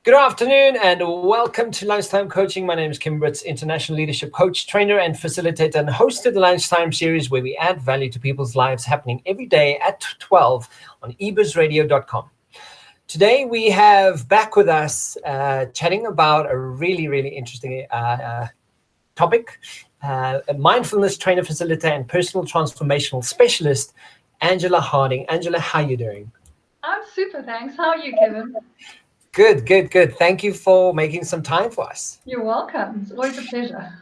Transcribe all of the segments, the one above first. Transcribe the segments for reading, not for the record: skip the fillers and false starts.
Good afternoon and welcome to Lunchtime Coaching. My name is Kim Britz, international leadership coach, trainer, and facilitator, and host of the Lunchtime series where we add value to people's lives, happening every day at 12 on ebuzzradio.com. Today we have back with us chatting about a really interesting topic, a mindfulness trainer, facilitator, and personal transformational specialist, Angela Harding. Angela, how are you doing? I'm super, thanks. How are you, Kevin? Good. Thank you for making some time for us. You're welcome. It's always a pleasure.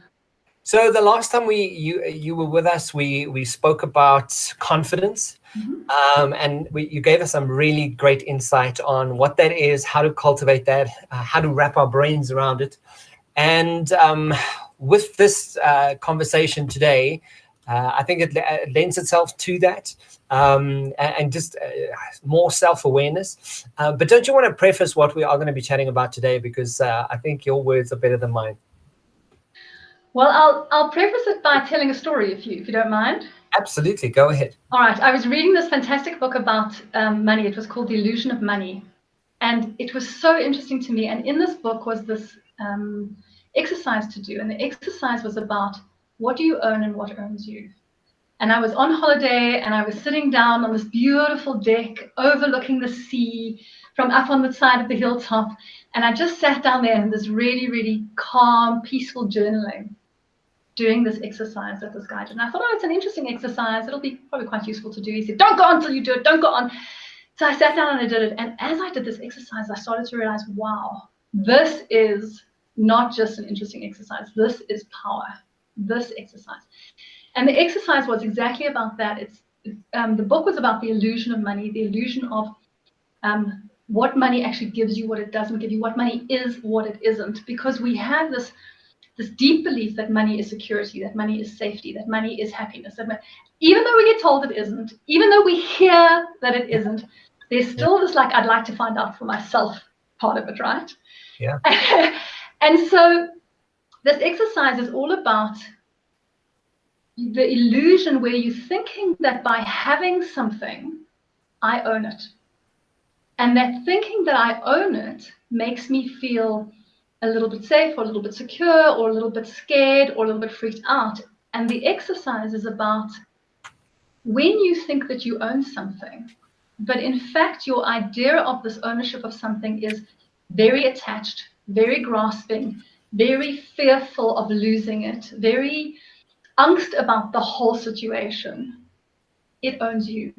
So the last time you were with us, we spoke about confidence, and you gave us some really great insight on what that is, how to cultivate that, how to wrap our brains around it. And with this conversation today, I think it lends itself to that, and just more self-awareness. But don't you want to preface what we are going to be chatting about today? Because I think your words are better than mine. Well, I'll preface it by telling a story, if you don't mind. Absolutely, go ahead. All right. I was reading this fantastic book about money. It was called The Illusion of Money, and it was so interesting to me. And in this book was this exercise to do, and the exercise was about what do you own and what owns you. And I was on holiday, and I was sitting down on this beautiful deck overlooking the sea from up on the side of the hilltop. And I just sat down there in this really calm, peaceful journaling, doing this exercise that this guy did. And I thought, oh, it's an interesting exercise. It'll be probably quite useful to do. He said, don't go until you do it. Don't go on. So I sat down and I did it. And as I did this exercise, I started to realize, wow, this is not just an interesting exercise. This is power, this exercise. And the exercise was exactly about that. The book was about the illusion of money, the illusion of what money actually gives you, what it doesn't give you, what money is, what it isn't. Because we have this deep belief that money is security, that money is safety, that money is happiness. Even though we get told it isn't, even though we hear that it isn't, there's still this I'd like to find out for myself part of it, right? Yeah. And so this exercise is all about the illusion where you're thinking that by having something, I own it. And that thinking that I own it makes me feel a little bit safe or a little bit secure or a little bit scared or a little bit freaked out. And the exercise is about when you think that you own something, but in fact, your idea of this ownership of something is very attached, very grasping, very fearful of losing it, very angst about the whole situation. It owns you.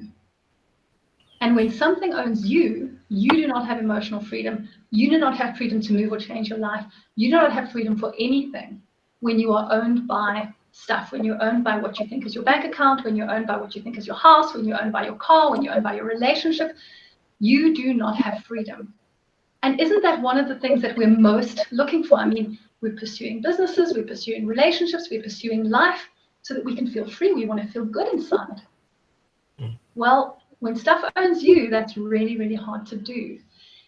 And when something owns you, you do not have emotional freedom. You do not have freedom to move or change your life. You do not have freedom for anything when you are owned by stuff, when you're owned by what you think is your bank account, when you're owned by what you think is your house, when you're owned by your car, when you're owned by your relationship. You do not have freedom. And isn't that one of the things that we're most looking for? I mean, we're pursuing businesses, we're pursuing relationships, we're pursuing life so that we can feel free. We want to feel good inside. Well, when stuff owns you, that's really hard to do.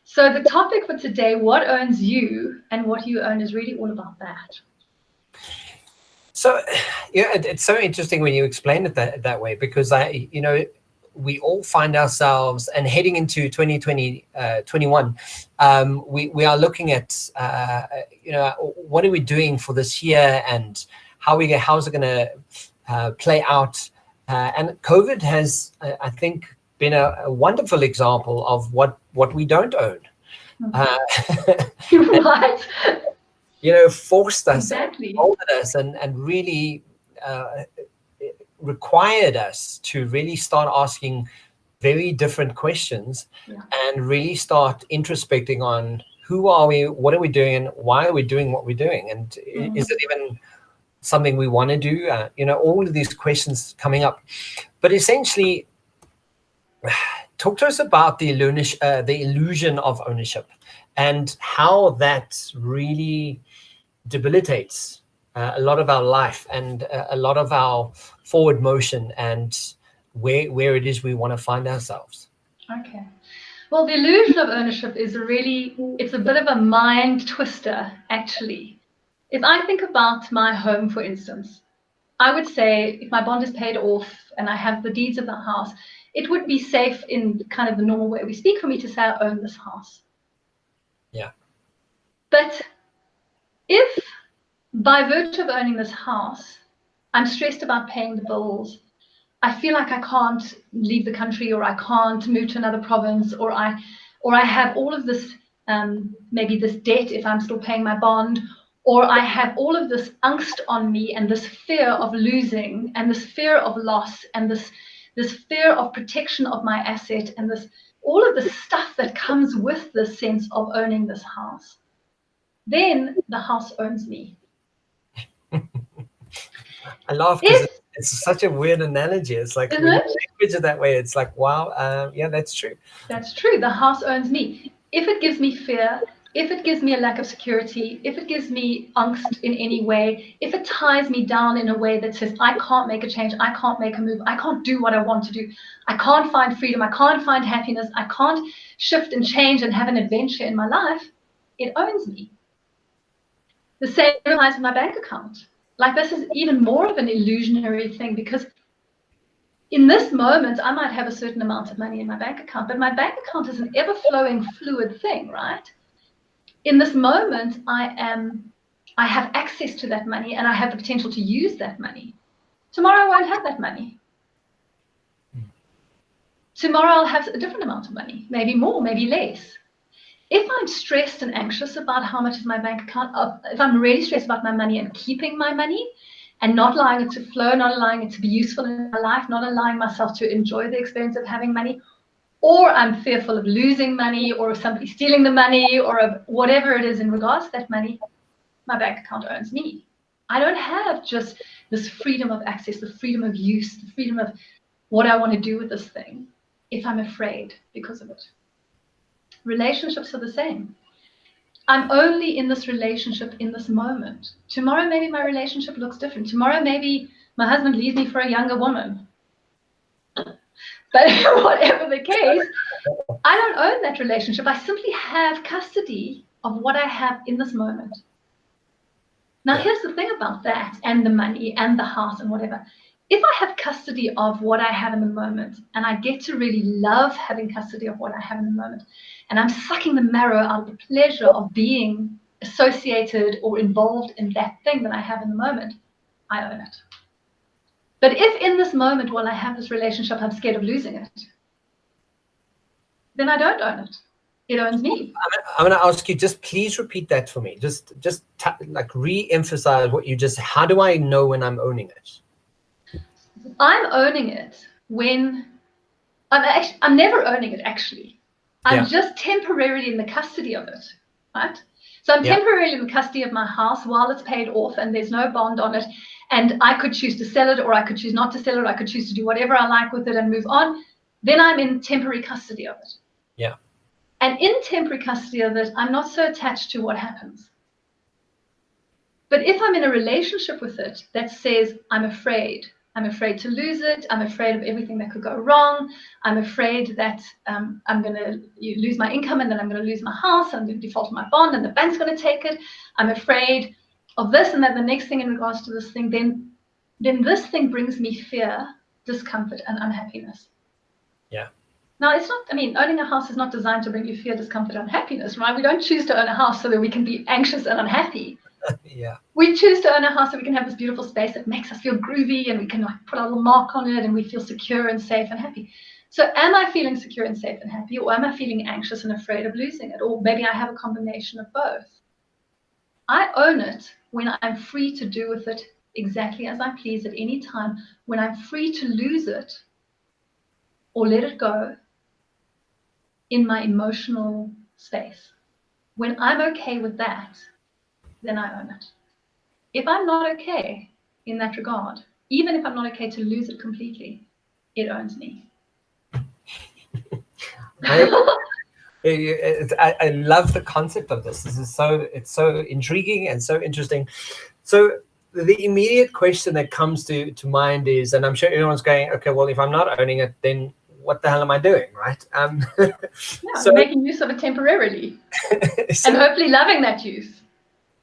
So the topic for today, what owns you and what you own, is really all about that. So, yeah, it's so interesting when you explain it that way, because we all find ourselves, and heading into 2021, we are looking at what are we doing for this year, and how's it going to play out. And COVID has, I think, been a wonderful example of what we don't own. Right. Forced us, exactly. molded us, and really required us to really start asking very different questions, and really start introspecting on who are we, what are we doing, and why are we doing what we're doing, and is it even something we want to do? All of these questions coming up. But essentially, talk to us about the illusion of ownership and how that really debilitates a lot of our life and a lot of our forward motion and where it is we want to find ourselves. Okay. Well, the illusion of ownership is it's a bit of a mind twister, actually. If I think about my home, for instance, I would say if my bond is paid off and I have the deeds of the house, it would be safe in kind of the normal way we speak for me to say I own this house. Yeah. But if by virtue of owning this house, I'm stressed about paying the bills, I feel like I can't leave the country, or I can't move to another province, or I have all of this, maybe this debt if I'm still paying my bond, or I have all of this angst on me, and this fear of losing, and this fear of loss, and this fear of protection of my asset, and this all of the stuff that comes with this sense of owning this house, then the house owns me. I laugh because it's such a weird analogy. It's like when you language it that way, it's like, wow, yeah, that's true. That's true. The house owns me. If it gives me fear, if it gives me a lack of security, if it gives me angst in any way, if it ties me down in a way that says I can't make a change, I can't make a move, I can't do what I want to do, I can't find freedom, I can't find happiness, I can't shift and change and have an adventure in my life, it owns me. The same applies with my bank account. Like, this is even more of an illusionary thing, because in this moment, I might have a certain amount of money in my bank account, but my bank account is an ever-flowing, fluid thing, right? In this moment, I have access to that money, and I have the potential to use that money. Tomorrow, I won't have that money. Tomorrow, I'll have a different amount of money, maybe more, maybe less. If I'm stressed and anxious about how much is my bank account, if I'm really stressed about my money and keeping my money and not allowing it to flow, not allowing it to be useful in my life, not allowing myself to enjoy the experience of having money, or I'm fearful of losing money, or of somebody stealing the money, or of whatever it is in regards to that money, my bank account owns me. I don't have just this freedom of access, the freedom of use, the freedom of what I want to do with this thing if I'm afraid because of it. Relationships are the same. I'm only in this relationship in this moment. Tomorrow, maybe my relationship looks different. Tomorrow, maybe my husband leaves me for a younger woman. But whatever the case, I don't own that relationship. I simply have custody of what I have in this moment. Now, here's the thing about that, and the money and the house and whatever. If I have custody of what I have in the moment, and I get to really love having custody of what I have in the moment, and I'm sucking the marrow out of the pleasure of being associated or involved in that thing that I have in the moment, I own it. But if in this moment, while I have this relationship, I'm scared of losing it, then I don't own it. It owns me. I'm going to ask you, just please repeat that for me. Just like re-emphasize what you just, how do I know when I'm owning it? I'm owning it when I'm never owning it, actually. I'm just temporarily in the custody of it, right? So I'm temporarily in the custody of my house while it's paid off and there's no bond on it, and I could choose to sell it, or I could choose not to sell it, or I could choose to do whatever I like with it and move on. Then I'm in temporary custody of it. Yeah. And in temporary custody of it, I'm not so attached to what happens. But if I'm in a relationship with it that says, I'm afraid to lose it, I'm afraid of everything that could go wrong, I'm afraid that I'm going to lose my income, and then I'm going to lose my house, I'm going to default on my bond, and the bank's going to take it, I'm afraid of this and that, the next thing in regards to this thing, then this thing brings me fear, discomfort, and unhappiness. Yeah. Now, it's not, owning a house is not designed to bring you fear, discomfort, and unhappiness, right? We don't choose to own a house so that we can be anxious and unhappy. Yeah. We choose to own a house so we can have this beautiful space that makes us feel groovy, and we can put our little mark on it, and we feel secure and safe and happy. So am I feeling secure and safe and happy, or am I feeling anxious and afraid of losing it? Or maybe I have a combination of both. I own it when I'm free to do with it exactly as I please at any time, when I'm free to lose it or let it go in my emotional space. When I'm okay with that, then I own it. If I'm not okay in that regard, even if I'm not okay to lose it completely, it owns me. I love the concept of this. It's so intriguing and so interesting. So the immediate question that comes to mind is, and I'm sure everyone's going, okay, well, if I'm not owning it, then what the hell am I doing, right? So making use of it temporarily, and hopefully loving that use.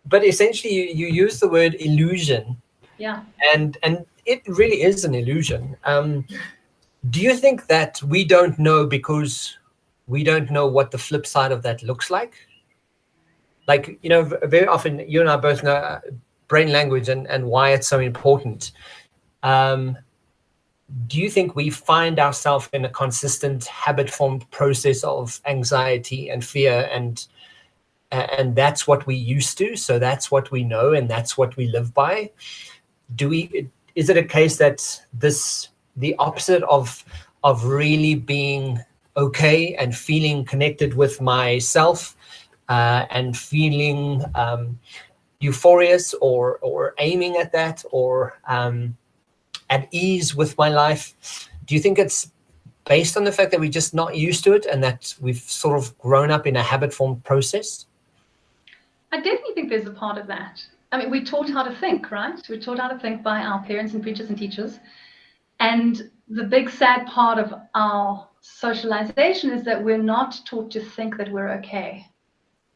But essentially, you use the word illusion. Yeah. And it really is an illusion. Do you think that we don't know because we don't know what the flip side of that looks like? like, you know, very often you and I both know brain language and why it's so important. Do you think we find ourselves in a consistent habit-formed process of anxiety and fear, and that's what we used to, so that's what we know, and that's what we live by? Is it a case that the opposite of really being okay and feeling connected with myself, and feeling euphorious or aiming at that, or at ease with my life? Do you think it's based on the fact that we're just not used to it and that we've sort of grown up in a habit-formed process? I definitely think there's a part of that. I mean, we're taught how to think, right? We're taught how to think by our parents and preachers and teachers. And the big sad part of our socialization is that we're not taught to think that we're okay.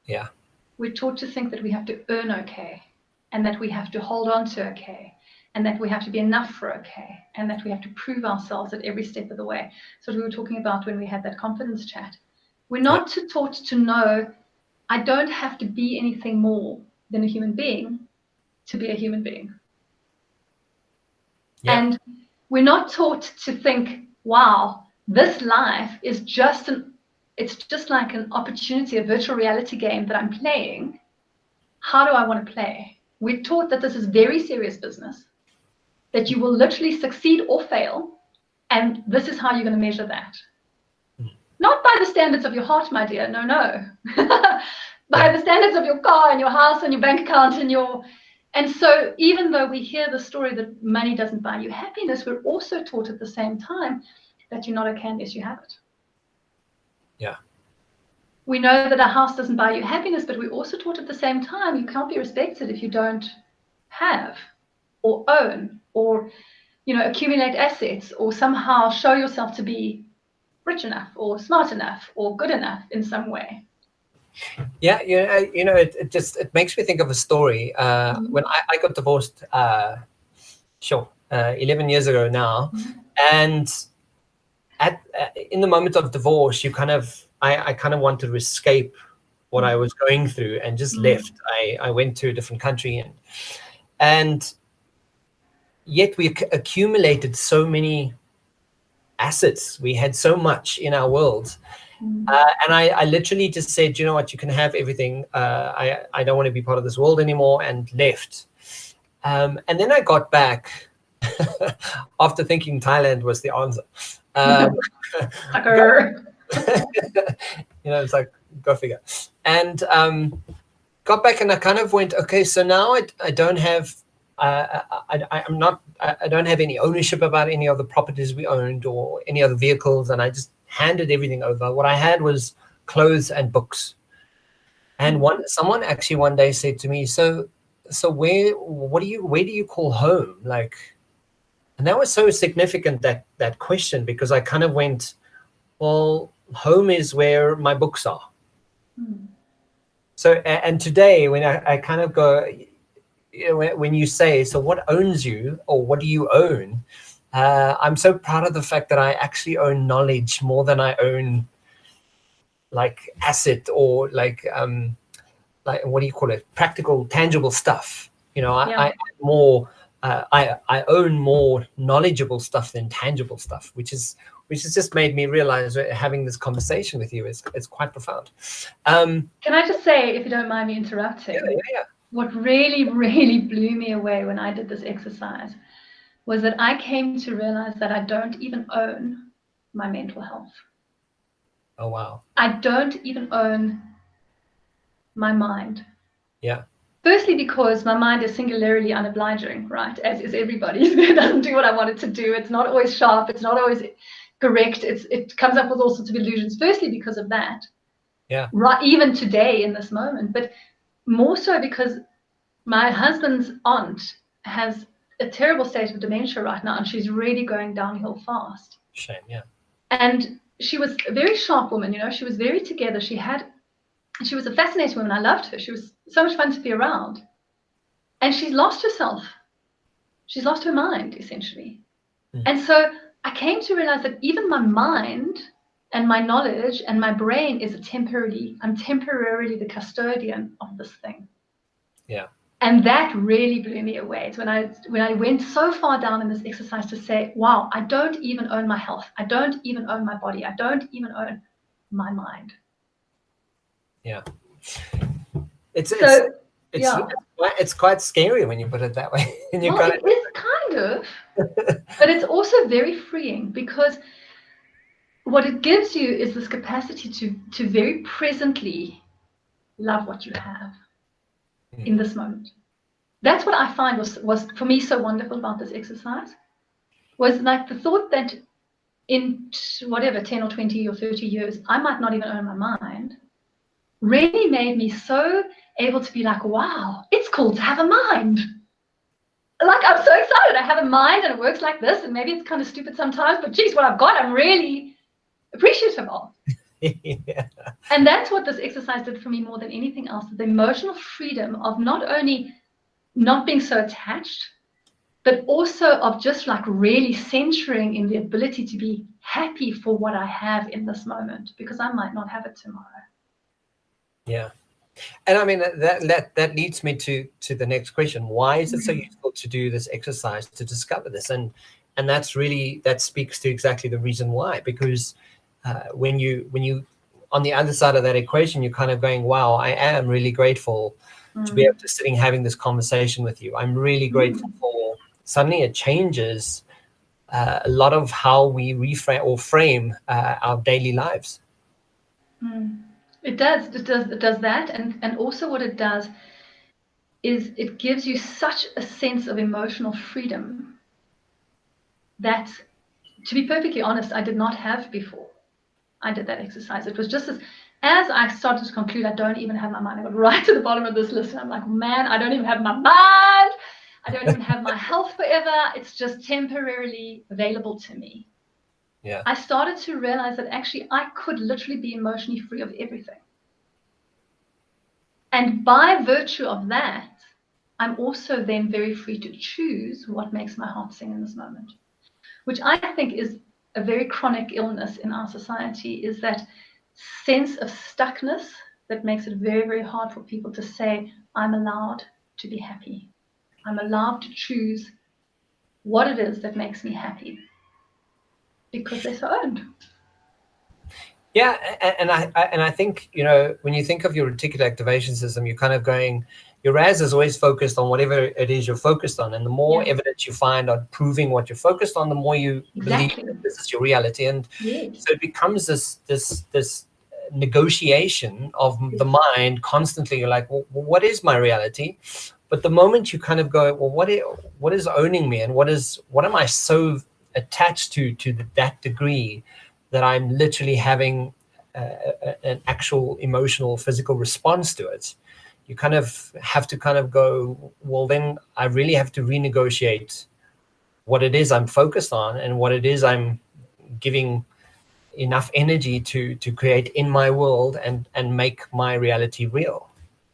Yeah. We're taught to think that we have to earn okay, and that we have to hold on to okay, and that we have to be enough for okay, and that we have to prove ourselves at every step of the way. So we were talking about when we had that confidence chat. We're not taught to know, I don't have to be anything more than a human being to be a human being. Yeah. And we're not taught to think, wow, this life is it's just like an opportunity, a virtual reality game that I'm playing. How do I want to play? We're taught that this is very serious business, that you will literally succeed or fail, and this is how you're going to measure that. Not by the standards of your heart, my dear, no. By the standards of your car and your house and your bank account and so even though we hear the story that money doesn't buy you happiness, we're also taught at the same time that you're not okay unless you have it. Yeah. We know that a house doesn't buy you happiness, but we're also taught at the same time you can't be respected if you don't have or own or, you know, accumulate assets or somehow show yourself to be rich enough or smart enough or good enough in some way. Yeah, it makes me think of a story. When I got divorced, 11 years ago now, and in the moment of divorce, I kind of wanted to escape what I was going through and just left. I went to a different country, and yet we accumulated so many assets. We had so much in our world. And I literally just said, you know what, you can have everything. I don't want to be part of this world anymore, and left. And then I got back after thinking Thailand was the answer. It's like, go figure. And got back, and I kind of went, okay, so now I don't have, I don't have any ownership about any of the properties we owned or any other vehicles, and I just handed everything over. What I had was clothes and books. And someone actually one day said to me, so where do you call home? Like, and that was so significant, that question, because I kind of went, well, home is where my books are. So, and today when I kind of go, when you say, so what owns you, or what do you own? I'm so proud of the fact that I actually own knowledge more than I own like asset or like what do you call it? Practical, tangible stuff. I own more knowledgeable stuff than tangible stuff, which has just made me realize that having this conversation with you is quite profound. Can I just say, if you don't mind me interrupting? Yeah. What really, really blew me away when I did this exercise was that I came to realize that I don't even own my mental health. Oh, wow. I don't even own my mind. Yeah. Firstly, because my mind is singularly unobliging, right? As is everybody's. It doesn't do what I want it to do. It's not always sharp. It's not always correct. It comes up with all sorts of illusions. Firstly, because of that. Yeah. Right, even today in this moment, but more so because my husband's aunt has a terrible state of dementia right now, and she's really going downhill fast. Shame, yeah. And she was a very sharp woman, she was very together. She was a fascinating woman. I loved her. She was so much fun to be around. And she's lost herself. She's lost her mind, essentially. And so I came to realize that even my mind and my knowledge and my brain is I'm temporarily the custodian of this thing. Yeah. And that really blew me away. It's when I went so far down in this exercise to say, wow, I don't even own my health. I don't even own my body. I don't even own my mind. Yeah. It's quite scary when you put it that way. And you it is kind of, but it's also very freeing, because what it gives you is this capacity to very presently love what you have in this moment. That's what I find was for me so wonderful about this exercise, was like the thought that in whatever 10 or 20 or 30 years, I might not even own my mind, really made me so able to be like, wow, it's cool to have a mind. Like, I'm so excited. I have a mind and it works like this, and maybe it's kind of stupid sometimes, but geez, what I've got, I'm really appreciative of. Yeah. And that's what this exercise did for me more than anything else, the emotional freedom of not only not being so attached, but also of just like really centering in the ability to be happy for what I have in this moment, because I might not have it tomorrow. Yeah. And I mean, that leads me to the next question. Why is it so useful to do this exercise, to discover this? And that's really, that speaks to exactly the reason why, because when you on the other side of that equation, you're kind of going, wow, I am really grateful to be able to sitting having this conversation with you. I'm really grateful for, suddenly it changes a lot of how we reframe or frame our daily lives. It does that, and also what it does is it gives you such a sense of emotional freedom that, to be perfectly honest, I did not have before I did that exercise. It was just as I started to conclude, I don't even have my mind. I got right to the bottom of this list, and I'm like, man, I don't even have my mind. I don't even have my health forever. It's just temporarily available to me. Yeah. I started to realize that actually I could literally be emotionally free of everything. And by virtue of that, I'm also then very free to choose what makes my heart sing in this moment, which I think is a very chronic illness in our society, is that sense of stuckness that makes it very, very hard for people to say, I'm allowed to be happy. I'm allowed to choose what it is that makes me happy, because they're so owned. Yeah, and I think, you know, when you think of your reticular activation system, you're kind of going, your RAS is always focused on whatever it is you're focused on, and the more evidence you find on proving what you're focused on, the more you believe that this is your reality, and so it becomes this negotiation of the mind constantly. You're like, well, what is my reality? But the moment you kind of go, well, what is owning me, and what am I so attached to that degree that I'm literally having an actual emotional, physical response to it, you kind of have to kind of go, well, then I really have to renegotiate what it is I'm focused on and what it is I'm giving enough energy to create in my world and make my reality real.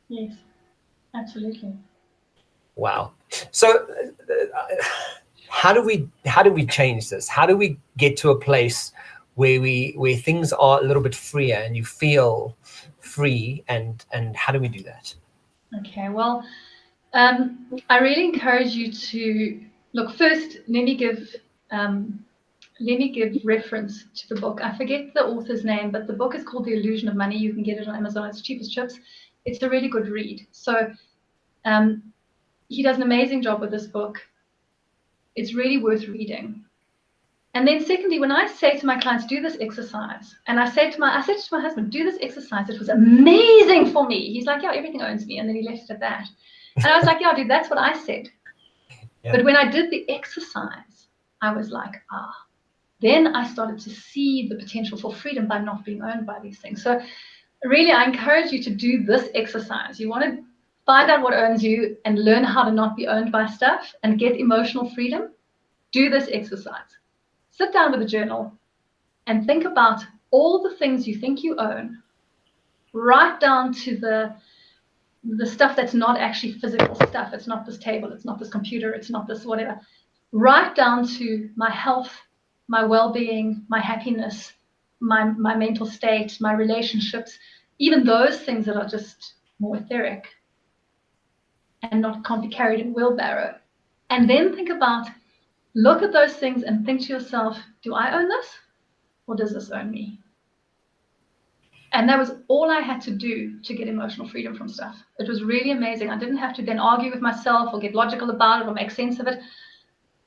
Yes, absolutely. Wow. So how do we change this? How do we get to a place where things are a little bit freer and you feel free, and how do we do that? Okay, well, I really encourage you to look first. Let me give reference to the book. I forget the author's name, but the book is called The Illusion of Money. You can get it on Amazon. It's cheap as chips. It's a really good read. So he does an amazing job with this book. It's really worth reading. And then secondly, when I say to my clients, do this exercise, and I said to my husband, do this exercise, it was amazing for me. He's like, yeah, everything owns me. And then he left it at that. And I was like, yeah, dude, that's what I said. Yeah. But when I did the exercise, I was like, then I started to see the potential for freedom by not being owned by these things. So really, I encourage you to do this exercise. You want to find out what owns you and learn how to not be owned by stuff and get emotional freedom. Do this exercise. Sit down with a journal and think about all the things you think you own. Write down to the stuff that's not actually physical stuff. It's not this table. It's not this computer. It's not this whatever. Write down to my health, my well-being, my happiness, my my mental state, my relationships, even those things that are just more etheric and can't be carried in wheelbarrow. And then look at those things and think to yourself, do I own this or does this own me? And that was all I had to do to get emotional freedom from stuff. It was really amazing. I didn't have to then argue with myself or get logical about it or make sense of it.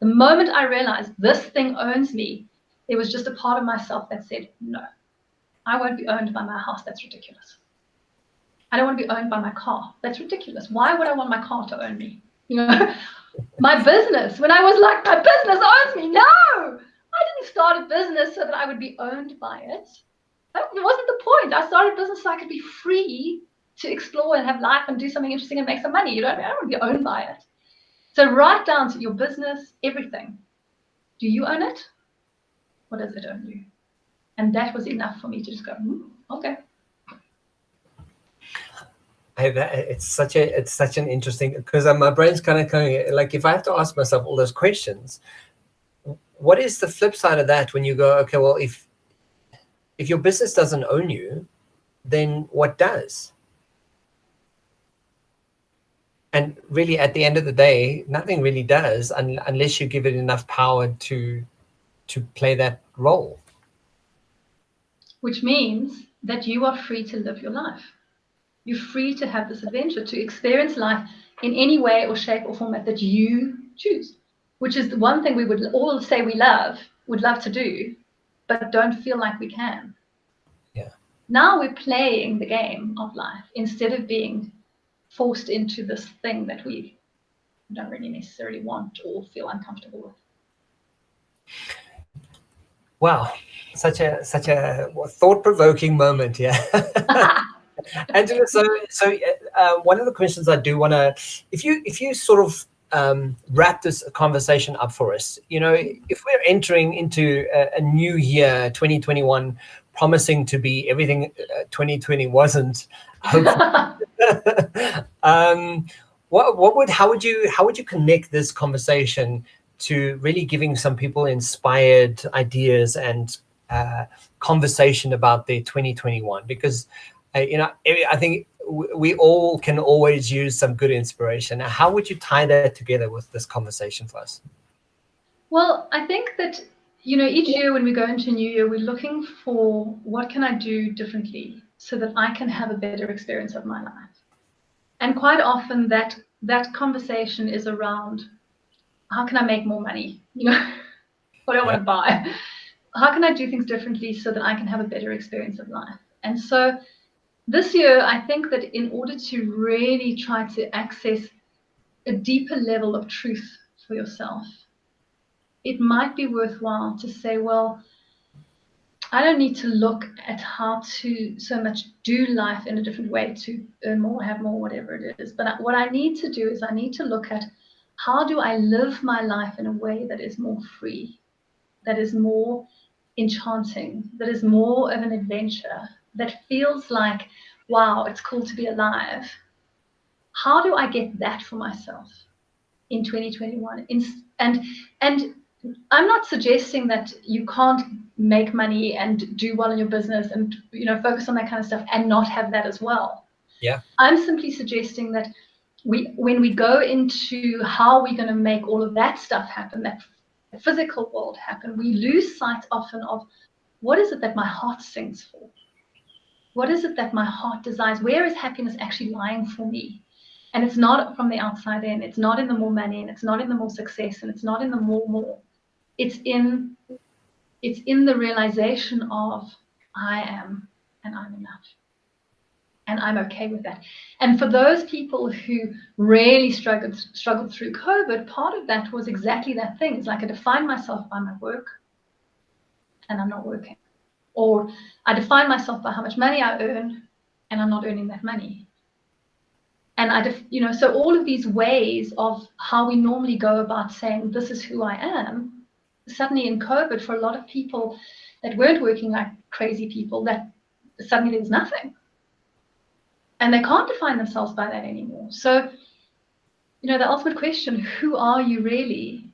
The moment I realized this thing owns me, there was just a part of myself that said, no, I won't be owned by my house. That's ridiculous. I don't want to be owned by my car. That's ridiculous. Why would I want my car to own me? My business, when I was like, my business owns me. No, I didn't start a business so that I would be owned by it. That wasn't the point. I started a business so I could be free to explore and have life and do something interesting and make some money. I don't want to be owned by it. So right down to your business, everything. Do you own it? Or does it own you? And that was enough for me to just go, okay. It's such an interesting, because my brain's kind of like, if I have to ask myself all those questions, what is the flip side of that when you go, okay, well, if your business doesn't own you, then what does? And really, at the end of the day, nothing really does unless you give it enough power to play that role. Which means that you are free to live your life. You're free to have this adventure, to experience life in any way or shape or format that you choose, which is the one thing we would all say would love to do, but don't feel like we can. Yeah. Now we're playing the game of life instead of being forced into this thing that we don't really necessarily want or feel uncomfortable with. Wow, such a thought-provoking moment, yeah. Angela, so one of the questions I do want to, if you sort of wrap this conversation up for us, if we're entering into a new year, 2021, promising to be everything 2020 wasn't, hopefully, how would you connect this conversation to really giving some people inspired ideas and conversation about their 2021? Because I think we all can always use some good inspiration. How would you tie that together with this conversation for us? Well, I think that, each year when we go into a new year, we're looking for what can I do differently so that I can have a better experience of my life. And quite often that conversation is around, how can I make more money? What do I want to buy? How can I do things differently so that I can have a better experience of life? And so this year, I think that in order to really try to access a deeper level of truth for yourself, it might be worthwhile to say, well, I don't need to look at how to so much do life in a different way to earn more, have more, whatever it is. But what I need to do is I need to look at, how do I live my life in a way that is more free, that is more enchanting, that is more of an adventure, that feels like, wow, it's cool to be alive. How do I get that for myself in 2021? And I'm not suggesting that you can't make money and do well in your business and focus on that kind of stuff and not have that as well. Yeah. I'm simply suggesting that when we go into how we're going to make all of that stuff happen, that physical world happen, we lose sight often of, what is it that my heart sings for? What is it that my heart desires? Where is happiness actually lying for me? And it's not from the outside in. It's not in the more money, and it's not in the more success, and it's not in the more. It's in the realization of, I am, and I'm enough. And I'm okay with that. And for those people who really struggled through COVID, part of that was exactly that thing. It's like I define myself by my work, and I'm not working. Or I define myself by how much money I earn, and I'm not earning that money. And so all of these ways of how we normally go about saying, this is who I am, suddenly in COVID, for a lot of people that weren't working like crazy people, that suddenly there's nothing. And they can't define themselves by that anymore. So, the ultimate question, who are you really?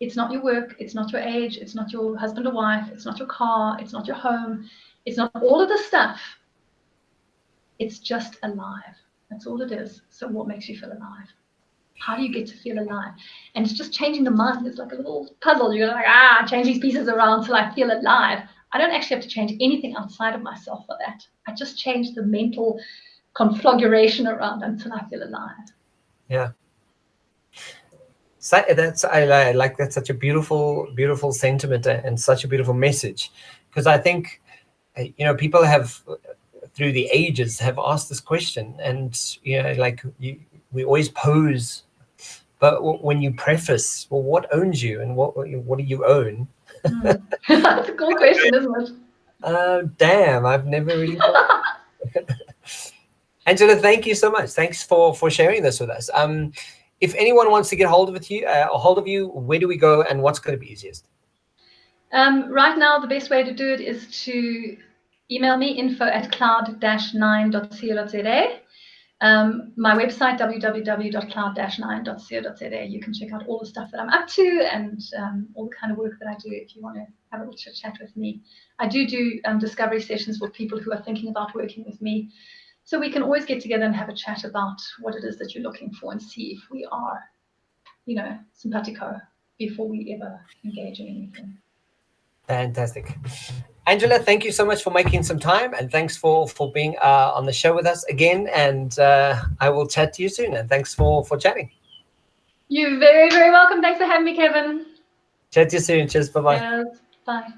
It's not your work, it's not your age, it's not your husband or wife, it's not your car, it's not your home, it's not all of the stuff. It's just alive. That's all it is. So what makes you feel alive? How do you get to feel alive? And it's just changing the mind. It's like a little puzzle. You're like, change these pieces around till I feel alive. I don't actually have to change anything outside of myself for that. I just change the mental configuration around until I feel alive. Yeah. So I like that's such a beautiful sentiment and such a beautiful message, because I think, people have through the ages have asked this question, and like we always pose, but when you preface, well, what owns you and what do you own? That's a cool question, isn't it? Damn, I've never really thought. Angela, thank you so much. Thanks for sharing this with us. If anyone wants to get hold of you, where do we go and what's going to be easiest? Right now, the best way to do it is to email me, info@cloud-9.co.za. My website, www.cloud-9.co.za. You can check out all the stuff that I'm up to and all the kind of work that I do if you want to have a little chat with me. I do discovery sessions with people who are thinking about working with me. So we can always get together and have a chat about what it is that you're looking for and see if we are, simpatico before we ever engage in anything. Fantastic. Angela, thank you so much for making some time, and thanks for being on the show with us again. And I will chat to you soon. And thanks for chatting. You're very, very welcome. Thanks for having me, Kevin. Chat to you soon. Cheers. Bye-bye. Yes. Bye.